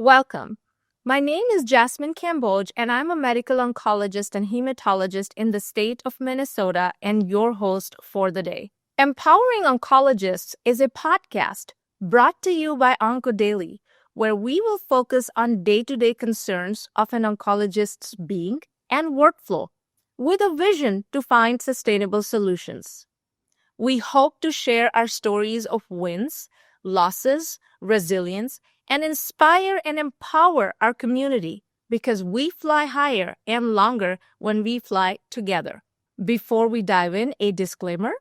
Welcome. My name is Jasmine Kamboj, and I'm a medical oncologist and hematologist in the state of Minnesota and your host for the day. Empowering Oncologists is a podcast brought to you by OncoDaily, where we will focus on day-to-day concerns of an oncologist's being and workflow with a vision to find sustainable solutions. We hope to share our stories of wins, losses, resilience, and inspire and empower our community because we fly higher and longer when we fly together. Before we dive in, a disclaimer.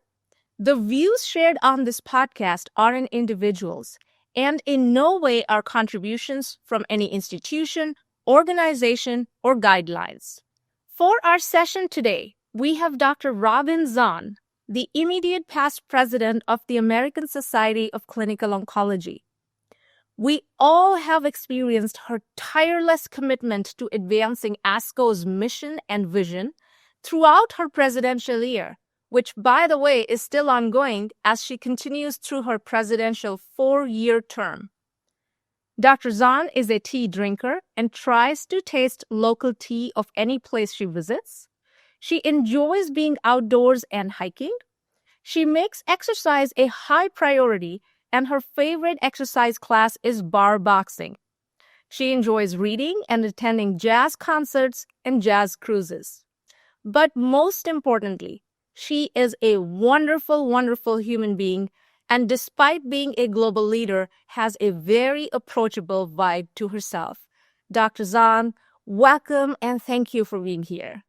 The views shared on this podcast are in individuals and in no way are contributions from any institution, organization, or guidelines. For our session today, we have Dr. Robin Zahn, the immediate past president of the American Society of Clinical Oncology. We all have experienced her tireless commitment to advancing ASCO's mission and vision throughout her presidential year, which, by the way, is still ongoing as she continues through her presidential 4-year term. Dr. Zahn is a tea drinker and tries to taste local tea of any place she visits. She enjoys being outdoors and hiking. She makes exercise a high priority, and her favorite exercise class is bar boxing. She enjoys reading and attending jazz concerts and jazz cruises. But most importantly, she is a wonderful, wonderful human being, and despite being a global leader, has a very approachable vibe to herself. Dr. Zahn, welcome and thank you for being here.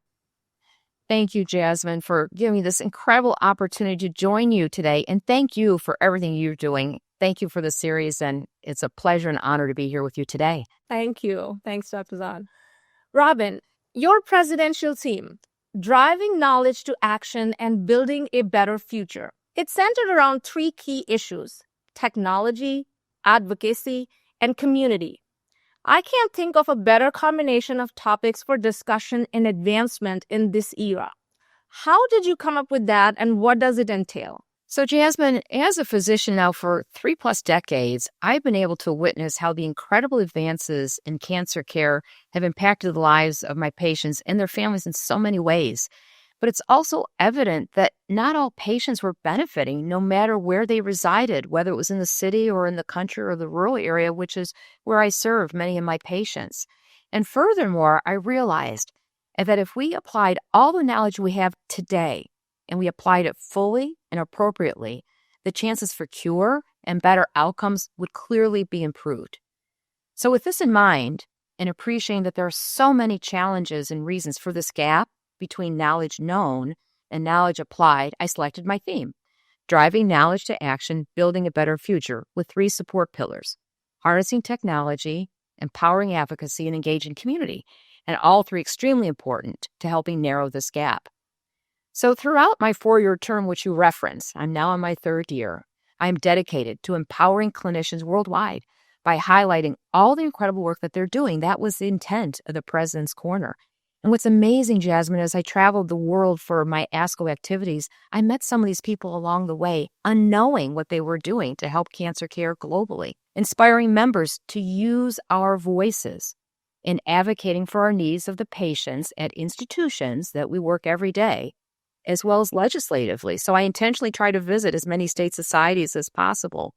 Thank you, Jasmine, for giving me this incredible opportunity to join you today. And thank you for everything you're doing. Thank you for the series. And it's a pleasure and honor to be here with you today. Thank you. Thanks, Dr. Zahn. Robin, your presidential team, driving knowledge to action and building a better future. It's centered around 3 key issues: technology, advocacy, and community. I can't think of a better combination of topics for discussion and advancement in this era. How did you come up with that, and what does it entail? So, Jasmine, as a physician now for 3+ decades, I've been able to witness how the incredible advances in cancer care have impacted the lives of my patients and their families in so many ways. But it's also evident that not all patients were benefiting, no matter where they resided, whether it was in the city or in the country or the rural area, which is where I serve many of my patients. And furthermore, I realized that if we applied all the knowledge we have today and we applied it fully and appropriately, the chances for cure and better outcomes would clearly be improved. So with this in mind, and appreciating that there are so many challenges and reasons for this gap between knowledge known and knowledge applied, I selected my theme: driving knowledge to action, building a better future, with 3 support pillars: harnessing technology, empowering advocacy, and engaging community. And all 3 extremely important to helping narrow this gap. So throughout my 4-year term, which you reference, I'm now in my 3rd year, I am dedicated to empowering clinicians worldwide by highlighting all the incredible work that they're doing. That was the intent of the President's Corner. And what's amazing, Jasmine, as I traveled the world for my ASCO activities, I met some of these people along the way, unknowing what they were doing to help cancer care globally, inspiring members to use our voices in advocating for our needs of the patients at institutions that we work every day, as well as legislatively. So I intentionally try to visit as many state societies as possible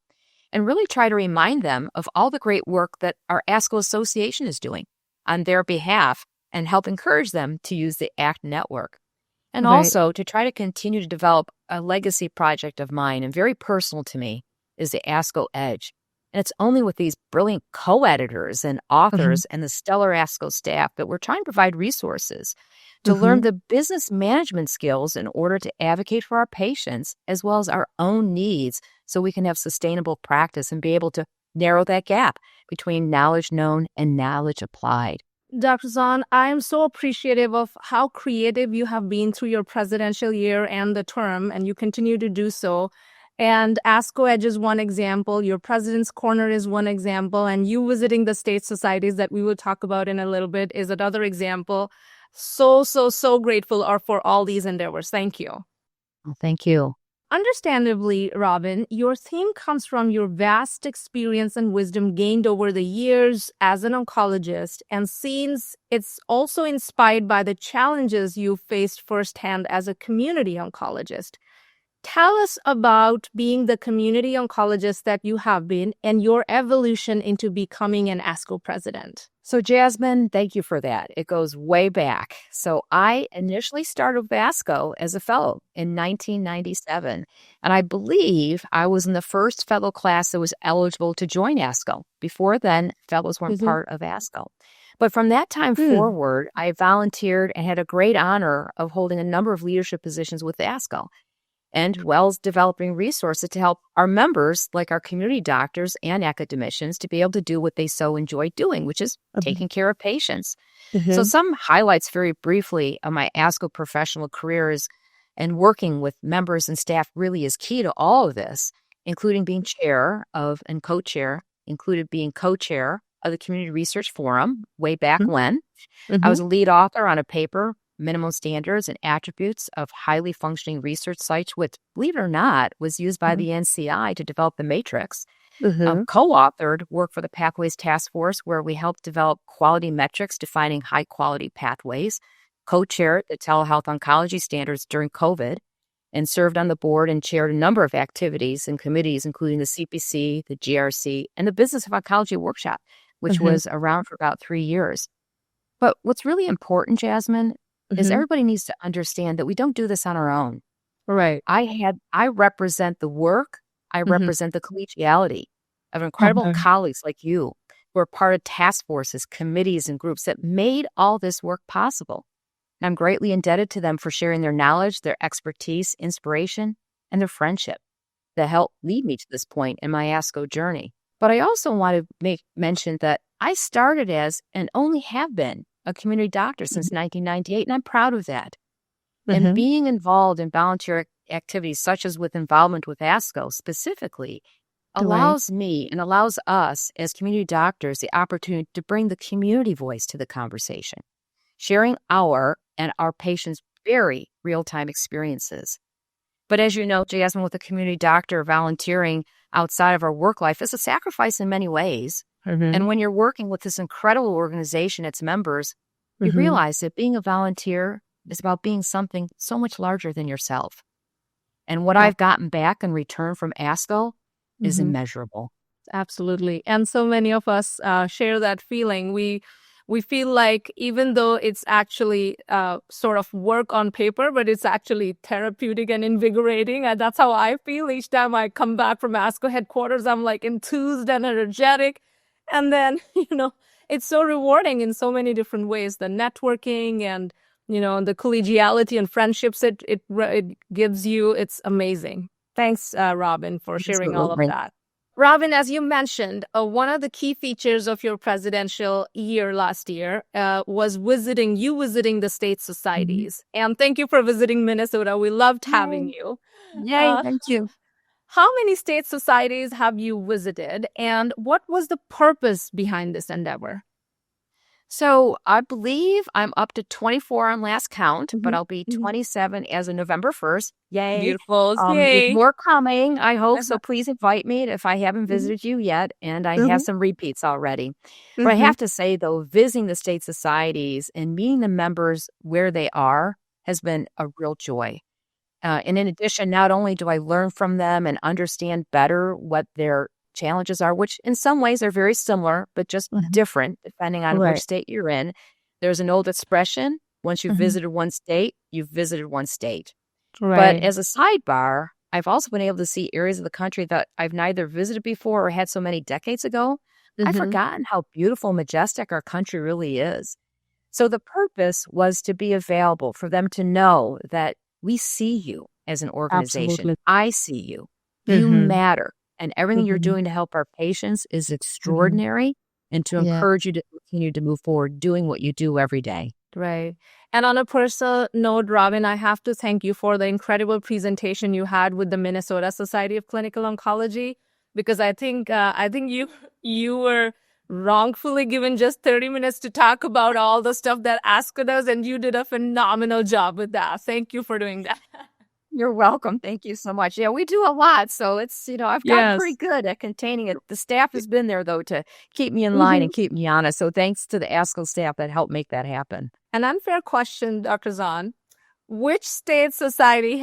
and really try to remind them of all the great work that our ASCO Association is doing on their behalf, and help encourage them to use the ACT network. And also to try to continue to develop a legacy project of mine, and very personal to me, is the ASCO Edge. And it's only with these brilliant co-editors and authors and the stellar ASCO staff that we're trying to provide resources to learn the business management skills in order to advocate for our patients as well as our own needs, so we can have sustainable practice and be able to narrow that gap between knowledge known and knowledge applied. Dr. Zahn, I am so appreciative of how creative you have been through your presidential year and the term, and you continue to do so. And ASCO Edge is one example, your President's Corner is one example, and you visiting the state societies that we will talk about in a little bit is another example. So grateful for all these endeavors. Thank you. Well, thank you. Understandably, Robin, your theme comes from your vast experience and wisdom gained over the years as an oncologist, and seems it's also inspired by the challenges you faced firsthand as a community oncologist. Tell us about being the community oncologist that you have been and your evolution into becoming an ASCO president. So, Jasmine, thank you for that. It goes way back. So, I initially started with FASCO as a fellow in 1997. And I believe I was in the first fellow class that was eligible to join ASCO. Before then, fellows weren't part of ASCO. But from that time forward, I volunteered and had a great honor of holding a number of leadership positions with ASCO, and well as developing resources to help our members, like our community doctors and academicians, to be able to do what they so enjoy doing, which is taking care of patients. So some highlights very briefly of my ASCO professional careers and working with members and staff really is key to all of this, including being chair of and co-chair, included being co-chair of the Community Research Forum way back when. I was a lead author on a paper, Minimum Standards and Attributes of Highly Functioning Research Sites, which, believe it or not, was used by the NCI to develop the matrix. Co-authored work for the Pathways Task Force, where we helped develop quality metrics defining high-quality pathways. Co-chaired the telehealth oncology standards during COVID, and served on the board and chaired a number of activities and committees, including the CPC, the GRC, and the Business of Oncology Workshop, which was around for about 3 years. But what's really important, Jasmine, is everybody needs to understand that we don't do this on our own. Right. I represent the work, I represent the collegiality of incredible colleagues like you who are part of task forces, committees, and groups that made all this work possible. And I'm greatly indebted to them for sharing their knowledge, their expertise, inspiration, and their friendship that helped lead me to this point in my ASCO journey. But I also want to make mention that I started as, and only have been, a community doctor since 1998, and I'm proud of that. And being involved in volunteer activities, such as with involvement with ASCO specifically, allows me and allows us as community doctors the opportunity to bring the community voice to the conversation, sharing our and our patients' very real-time experiences. But as you know, Jasmine, with a community doctor volunteering outside of our work life is a sacrifice in many ways. And when you're working with this incredible organization, its members, you realize that being a volunteer is about being something so much larger than yourself. And what I've gotten back in return from ASCO is immeasurable. Absolutely. And so many of us share that feeling. We feel like even though it's actually sort of work on paper, but it's actually therapeutic and invigorating. And that's how I feel each time I come back from ASCO headquarters. I'm like enthused and energetic. And then, it's so rewarding in so many different ways. The networking and, the collegiality and friendships it gives you, it's amazing. Thanks, Robin, for sharing all of that. Robin, as you mentioned, one of the key features of your presidential year last year was visiting the state societies. And thank you for visiting Minnesota. We loved having you. Yay, thank you. How many state societies have you visited, and what was the purpose behind this endeavor? So I believe I'm up to 24 on last count, but I'll be 27 as of November 1st. Yay. Beautiful. Yay. There's more coming, I hope. So please invite me if I haven't visited you yet. And I have some repeats already. But I have to say, though, visiting the state societies and meeting the members where they are has been a real joy. And in addition, not only do I learn from them and understand better what their challenges are, which in some ways are very similar, but just different depending on which state you're in. There's an old expression, once you've visited one state, you've visited one state. But as a sidebar, I've also been able to see areas of the country that I've neither visited before or had so many decades ago. I've forgotten how beautiful and majestic our country really is. So the purpose was to be available for them to know that we see you as an organization. Absolutely. I see you. You matter. And everything you're doing to help our patients is extraordinary, and to encourage you to continue to move forward doing what you do every day. Right. And on a personal note, Robin, I have to thank you for the incredible presentation you had with the Minnesota Society of Clinical Oncology, because I think you were wrongfully given just 30 minutes to talk about all the stuff that ASCO does, and you did a phenomenal job with that. Thank you for doing that. You're welcome. Thank you so much. Yeah, we do a lot. So it's, I've gotten pretty Yes. good at containing it. The staff has been there, though, to keep me in line Mhm. and keep me honest. So thanks to the ASCO staff that helped make that happen. An unfair question, Dr. Zahn. Which state society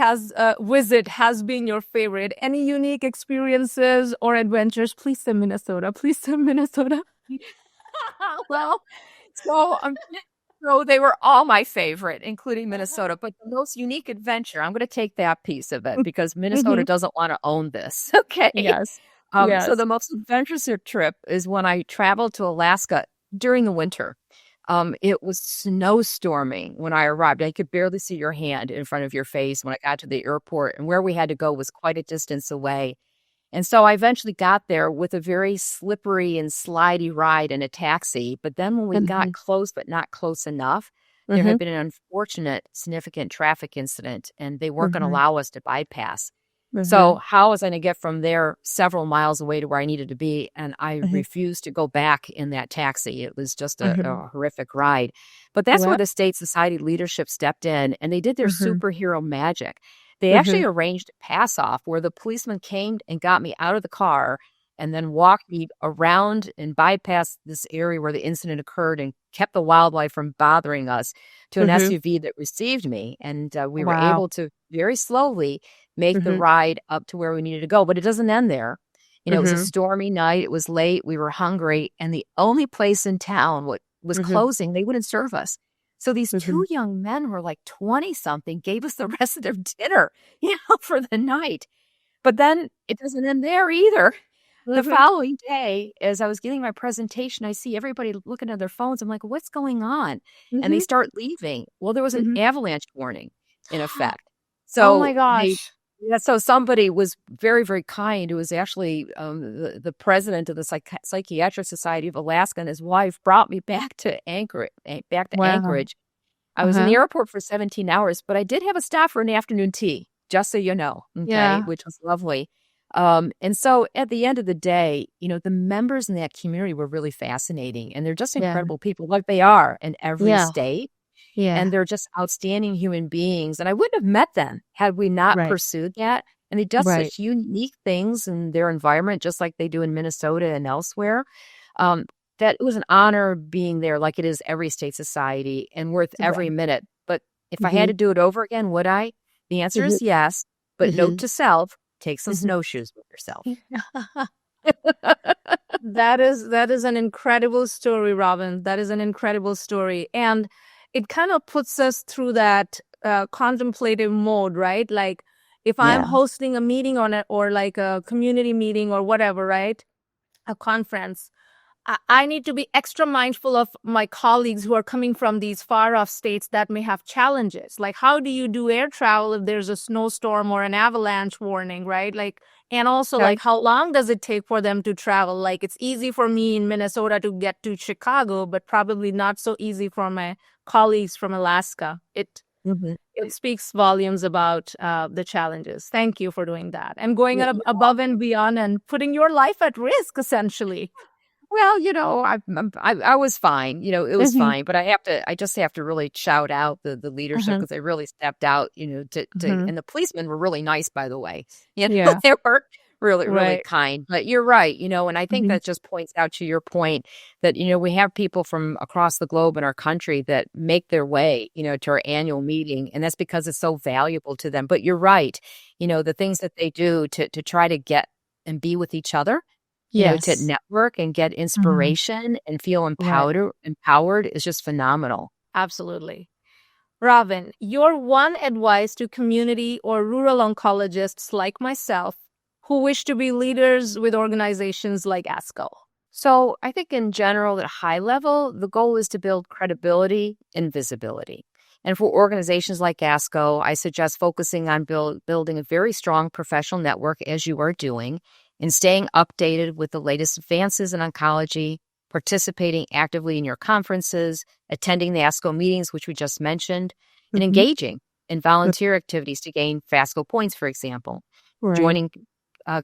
visit has been your favorite? Any unique experiences or adventures? Please say Minnesota. Please say Minnesota. Well, so so they were all my favorite, including Minnesota. But the most unique adventure, I'm going to take that piece of it because Minnesota Mhm. doesn't want to own this. Okay. Yes. So Yes. the most adventurous trip is when I traveled to Alaska during the winter. It was snowstorming when I arrived. I could barely see your hand in front of your face when I got to the airport, and where we had to go was quite a distance away. And so I eventually got there with a very slippery and slidey ride in a taxi. But then when we got Mhm. close, but not close enough, there had Mhm. been an unfortunate, significant traffic incident, and they weren't going to Mhm. allow us to bypass. So Mhm. how was I going to get from there several miles away to where I needed to be? And I Mhm. refused to go back in that taxi. It was just Mhm. a horrific ride. But that's where What? the state society leadership stepped in, and they did their Mhm. superhero magic. They actually Mhm. arranged a pass off where the policeman came and got me out of the car and then walked me around and bypassed this area where the incident occurred and kept the wildlife from bothering us to an Mhm. SUV that received me. And we were Wow. able to very slowly make the Mhm. ride up to where we needed to go. But it doesn't end there. It was a Mhm. stormy night. It was late. We were hungry. And the only place in town was Mhm. closing. They wouldn't serve us. So these two Mhm. young men were like 20 something, gave us the rest of their dinner, for the night. But then it doesn't end there either. The Mhm. following day, as I was getting my presentation, I see everybody looking at their phones. I'm like, what's going on? And they Mhm. start leaving. Well, there was an Mhm. avalanche warning in effect. Oh my So gosh. so somebody was very, very kind. It was actually the president of the Psychiatric Society of Alaska, and his wife brought me back to Wow. Anchorage. I was in the Uh-huh. airport for 17 hours, but I did have a stop for an afternoon tea, just so you know, okay, Yeah. which was lovely. And so at the end of the day, the members in that community were really fascinating, and they're just Yeah. incredible people, like they are in every Yeah. state, Yeah. and they're just outstanding human beings. And I wouldn't have met them had we not Right. pursued that. And they do Right. such unique things in their environment, just like they do in Minnesota and elsewhere. Um, that it was an honor being there, like it is every state society, and worth every Right. minute. But if I had to Mhm. do it over again, would I? The answer Mhm. is yes. But note Mhm. to self: take some Mhm. snowshoes with yourself. That is an incredible story, Robin. That is an incredible story. And it kind of puts us through that contemplative mode, right? Like if I'm Yeah. hosting a meeting on it or like a community meeting or whatever, right? A conference. I need to be extra mindful of my colleagues who are coming from these far off states that may have challenges. Like, how do you do air travel if there's a snowstorm or an avalanche warning, right? Like, and also, Okay. like, how long does it take for them to travel? Like, it's easy for me in Minnesota to get to Chicago, but probably not so easy for my colleagues from Alaska. Mhm. It speaks volumes about the challenges. Thank you for doing that and going You're above and beyond and putting your life at risk, essentially. Well, I was fine. It was Hmm. fine. But I just have to really shout out the leadership Hmm. because they really stepped out. Hmm. And the policemen were really nice, by the way. Yeah. They were really, really Right. kind. But you're right. And I think Hmm. that just points out to your point that we have people from across the globe in our country that make their way, to our annual meeting, and that's because it's so valuable to them. But you're right. The things that they do to try to get and be with each other, to Yes. network and get Hmm. inspiration and feel Right. empowered is just phenomenal. Absolutely. Robin, your one advice to community or rural oncologists like myself who wish to be leaders with organizations like ASCO. So I think in general, at a high level, the goal is to build credibility and visibility. And for organizations like ASCO, I suggest focusing on building a very strong professional network, as you are doing, and staying updated with the latest advances in oncology, participating actively in your conferences, attending the ASCO meetings, which we just mentioned, and Hmm. engaging in volunteer activities to gain FASCO points, for example, Right. joining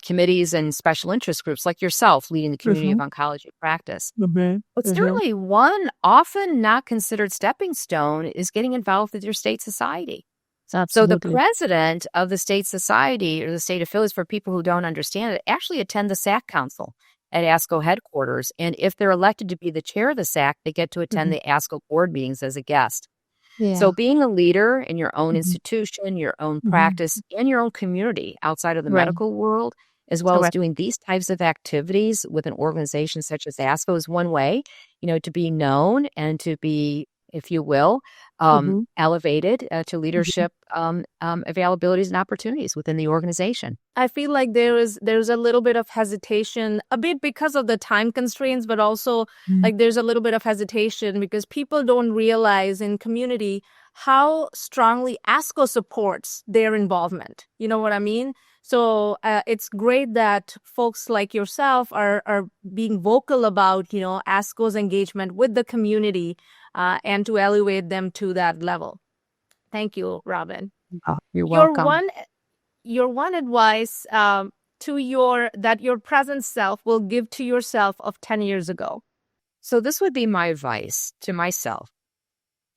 committees and special interest groups like yourself leading the community of Hmm. oncology practice. Hmm. But Hmm. certainly one often not considered stepping stone is getting involved with your state society. So the president of the state society or the state affiliates, for people who don't understand it, actually attend the SAC council at ASCO headquarters. And if they're elected to be the chair of the SAC, they get to attend the ASCO board meetings as a guest. So being a leader in your own institution, your own practice, and your own community outside of the medical world, as well as doing these types of activities with an organization such as ASCO, is one way, to be known and to be, if you will, elevated to leadership availabilities and opportunities within the organization. I feel like there's a little bit of hesitation, a bit because of the time constraints, but also like there's a little bit of hesitation because people don't realize in community how strongly ASCO supports their involvement. You know what I mean? So it's great that folks like yourself are being vocal about, ASCO's engagement with the community and to elevate them to that level. Thank you, Robin. Oh, you're welcome. Your one advice that your present self will give to yourself of 10 years ago. So this would be my advice to myself: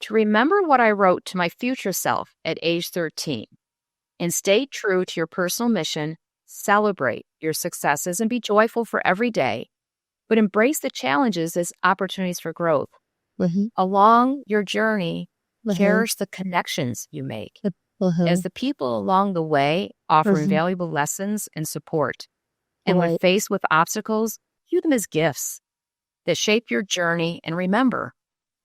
to remember what I wrote to my future self at age 13 and stay true to your personal mission, celebrate your successes and be joyful for every day, but embrace the challenges as opportunities for growth. Along your journey, cherish the connections you make, as the people along the way offer invaluable lessons and support. And when faced with obstacles, view them as gifts that shape your journey. And remember,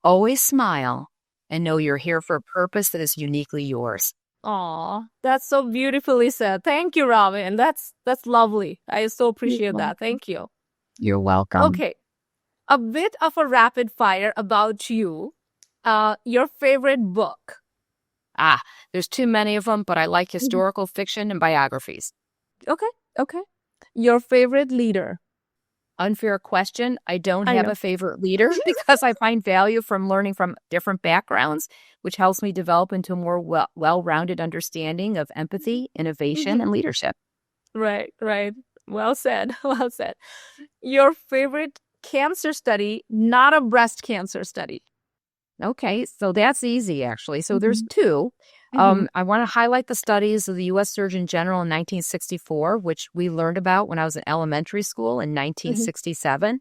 always smile and know you're here for a purpose that is uniquely yours. Aw, that's so beautifully said. Thank you, Robin. That's lovely. I so appreciate that. Thank you. You're welcome. Okay. A bit of a rapid fire about you. Your favorite book? There's too many of them, but I like historical fiction and biographies. Okay. Your favorite leader? Unfair question. I don't have a favorite leader because I find value from learning from different backgrounds, which helps me develop into a more well-rounded understanding of empathy, innovation, and leadership. Right. Well said. Your favorite cancer study, not a breast cancer study? Okay, so that's easy, actually. So there's two. I want to highlight the studies of the U.S. Surgeon General in 1964, which we learned about when I was in elementary school in 1967,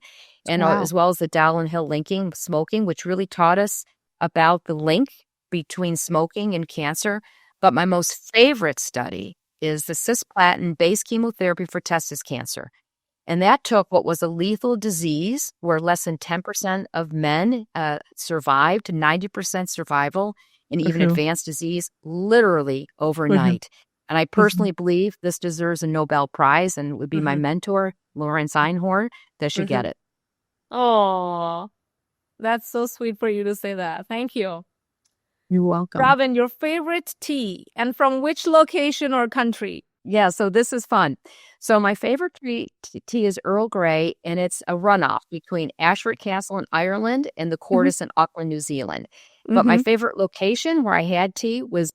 and as well as the Dowling Hill linking smoking, which really taught us about the link between smoking and cancer. But my most favorite study is the cisplatin-based chemotherapy for testis cancer. And that took what was a lethal disease where less than 10% of men survived to 90% survival and even advanced disease literally overnight. And I personally believe this deserves a Nobel Prize and would be my mentor, Lawrence Einhorn, that should get it. Oh, that's so sweet for you to say that. Thank you. You're welcome. Robin, your favorite tea and from which location or country? Yeah, so this is fun. So my favorite tea is Earl Grey, and it's a runoff between Ashford Castle in Ireland and the Cordis in Auckland, New Zealand. But my favorite location where I had tea was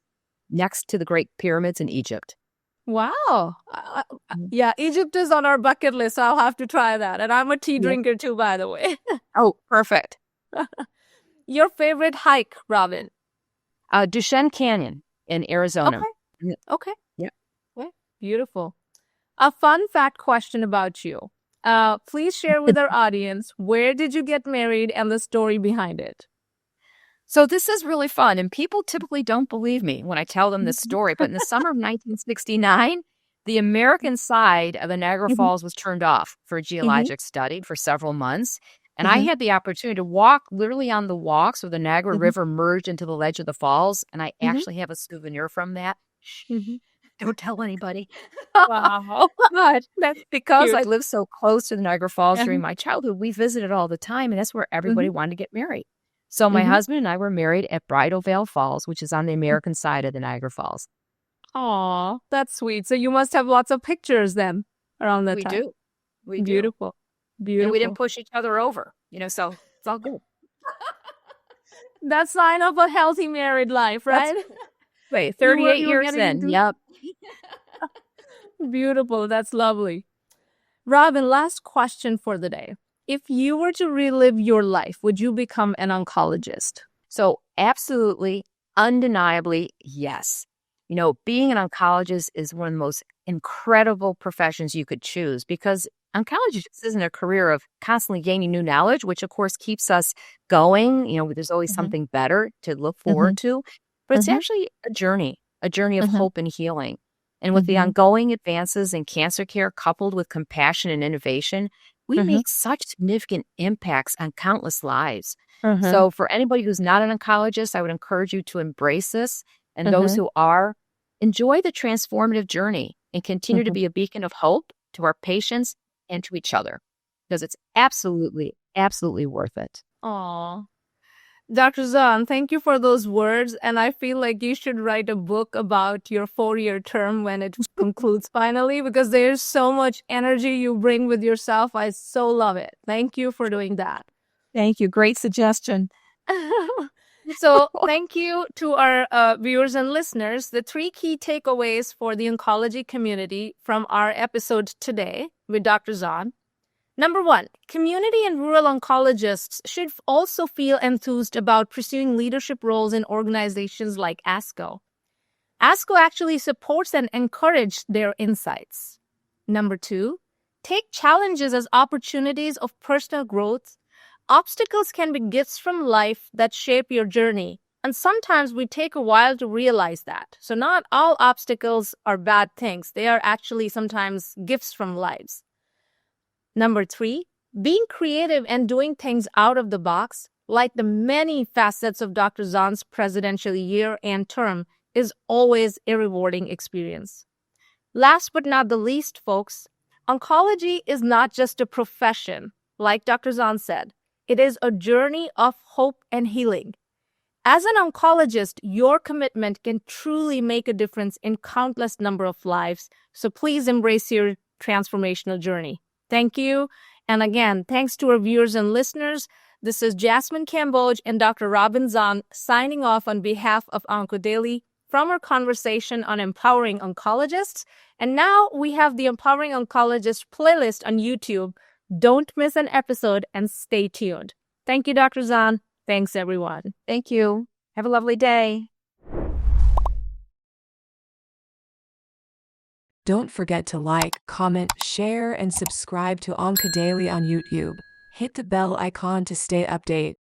next to the Great Pyramids in Egypt. Wow. Yeah, Egypt is on our bucket list, so I'll have to try that. And I'm a tea drinker too, by the way. Oh, perfect. Your favorite hike, Robin? Duchenne Canyon in Arizona. Okay. Yeah. Beautiful. A fun fact question about you. Please share with our audience, where did you get married and the story behind it? So this is really fun, and people typically don't believe me when I tell them this story, but in the summer of 1969, the American side of the Niagara Falls was turned off for a geologic study for several months, and I had the opportunity to walk literally on the walks where the Niagara River merged into the ledge of the falls, and I actually have a souvenir from that. Don't tell anybody. Wow. That's because I lived so close to the Niagara Falls during my childhood. We visited all the time, and that's where everybody wanted to get married. So my husband and I were married at Bridal Veil Falls, which is on the American side of the Niagara Falls. Aw, that's sweet. So you must have lots of pictures then around that time. We do. Beautiful. And we didn't push each other over, so it's all good. That's sign of a healthy married life, right? Wait, 38 years in. Yep. Beautiful. That's lovely. Robin, last question for the day. If you were to relive your life, would you become an oncologist? So absolutely, undeniably, yes. Being an oncologist is one of the most incredible professions you could choose because oncology just isn't a career of constantly gaining new knowledge, which of course keeps us going. There's always Mhm. something better to look Mhm. forward to, but it's Mhm. actually a journey of Mhm. hope and healing. And with the Mhm. ongoing advances in cancer care coupled with compassion and innovation, we Mhm. make such significant impacts on countless lives. Mhm. So for anybody who's not an oncologist, I would encourage you to embrace this. And those Mhm. who are, enjoy the transformative journey and continue to Mhm. be a beacon of hope to our patients and to each other because it's absolutely, absolutely worth it. Aw. Dr. Zahn, thank you for those words. And I feel like you should write a book about your 4-year term when it concludes finally, because there's so much energy you bring with yourself. I so love it. Thank you for doing that. Thank you. Great suggestion. So, thank you to our viewers and listeners. The 3 key takeaways for the oncology community from our episode today with Dr. Zahn. Number 1, community and rural oncologists should also feel enthused about pursuing leadership roles in organizations like ASCO. ASCO actually supports and encourages their insights. Number 2, take challenges as opportunities of personal growth. Obstacles can be gifts from life that shape your journey, and sometimes we take a while to realize that. So not all obstacles are bad things. They are actually sometimes gifts from lives. Number 3, being creative and doing things out of the box, like the many facets of Dr. Zahn's presidential year and term, is always a rewarding experience. Last but not the least, folks, oncology is not just a profession, like Dr. Zahn said. It is a journey of hope and healing. As an oncologist, your commitment can truly make a difference in countless number of lives. So please embrace your transformational journey. Thank you. And again, thanks to our viewers and listeners. This is Jasmine Kamboj and Dr. Robin Zahn signing off on behalf of OncoDaily from our conversation on empowering oncologists. And now we have the Empowering Oncologist playlist on YouTube. Don't miss an episode and stay tuned. Thank you, Dr. Zahn. Thanks, everyone. Thank you. Have a lovely day. Don't forget to like, comment, share, and subscribe to OncoDaily on YouTube. Hit the bell icon to stay updated.